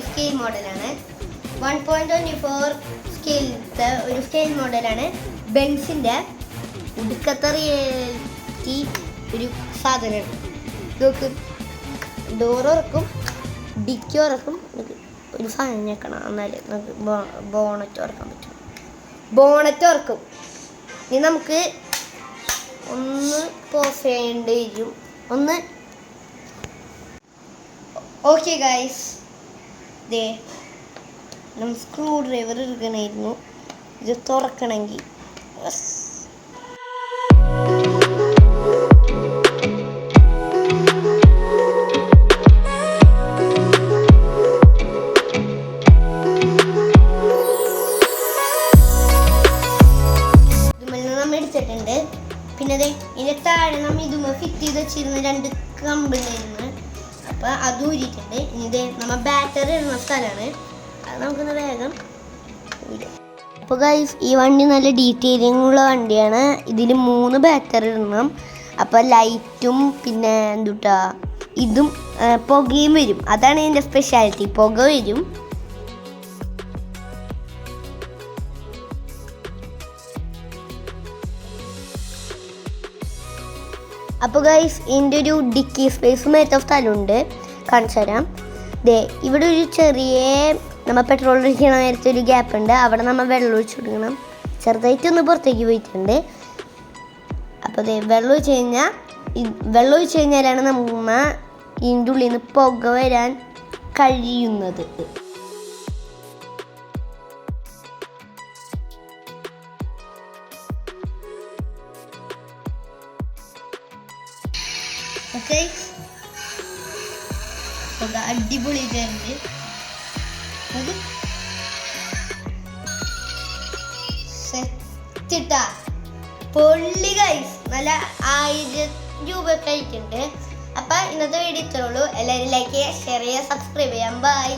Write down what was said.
Scale മോഡലാണ്. 1.24 സ്കെയിലത്തെ ഒരു scale മോഡലാണ്. ബെൻസിൻ്റെ ഒടുക്കത്തെ റിയാലിറ്റി ഒരു സാധനമാണ്. നോക്ക്, ഡോർ ഉറക്കും, ഡിക്കി ഉറക്കും. ഒരു സാധനം ഞെക്കണം, എന്നാലേ നമുക്ക് ബോണറ്റ് ഉറക്കാൻ പറ്റും. ബോണറ്റ് ഉറക്കും. ഇനി നമുക്ക് ഒന്ന് പോസ് ചെയ്യേണ്ടി വരും. ഒന്ന് ഓക്കെ ഗൈസ്, ദേ നമ്മൾ സ്ക്രൂ ഡ്രൈവർ എടുക്കണമായിരുന്നു ഇത് തുറക്കണമെങ്കിൽ. എടുത്തിട്ടുണ്ട്. പിന്നെ ഇതിൻ്റെ താഴെ നമ്മൾ ഇതുമ്മ ഫിറ്റ് ചെയ്ത് വെച്ചിരുന്ന 2 കമ്പുണ്ടായിരുന്നു. അപ്പോൾ അത് ഊരിയിട്ടുണ്ട്. ഇനി ഇത് നമ്മൾ ബാറ്ററി ഇടുന്ന സ്ഥലമാണ്, അത് നമുക്കൊന്ന് വേഗം ഊരാം. അപ്പോൾ ഗൈസ്, ഈ വണ്ടി നല്ല ഡീറ്റെയിലിംഗ് ഉള്ള വണ്ടിയാണ്. ഇതിൽ 3 ബാറ്ററി ഇടണം. അപ്പോൾ ലൈറ്റും പിന്നെ എന്തുട്ടാ ഇതും പുകയും വരും. അതാണ് ഇതിൻ്റെ സ്പെഷ്യാലിറ്റി, പുക വരും. അപ്പോൾ ഗൈസ്, ഇതിൻ്റെ ഒരു ഡിക്കി സ്പേസ് മേത്ത സ്ഥലമുണ്ട്, കാണിച്ചു തരാം. ദേ ഇവിടെ ഒരു ചെറിയ നമ്മൾ പെട്രോൾ ഒഴിക്കണ നേരത്തെ ഒരു ഗ്യാപ്പ് ഉണ്ട്. അവിടെ നമ്മൾ വെള്ളം ഒഴിച്ചു കൊടുക്കണം. ചെറുതായിട്ടൊന്ന് പുറത്തേക്ക് പോയിട്ടുണ്ട്. അപ്പോൾ ദേ വെള്ളം ഒഴിച്ച് കഴിഞ്ഞാലാണ് നമ്മ ഇതിൻ്റെ ഉള്ളിൽ നിന്ന് പുക വരാൻ കഴിയുന്നത്. ഓക്കെ, അടിപൊളിയായിട്ടുണ്ട്. സെറ്റിട്ടാ പൊള്ളി ഗൈസ്, നല്ല 1000 രൂപ കഴിക്കുന്നുണ്ട്. അപ്പം ഇന്നത്തെ വീഡിയോ ഇത്രേ ഉള്ളൂ. എല്ലാവരും ലൈക്ക് ചെയ്യുക, ഷെയർ ചെയ്യുക, സബ്സ്ക്രൈബ് ചെയ്യാം. ബൈ.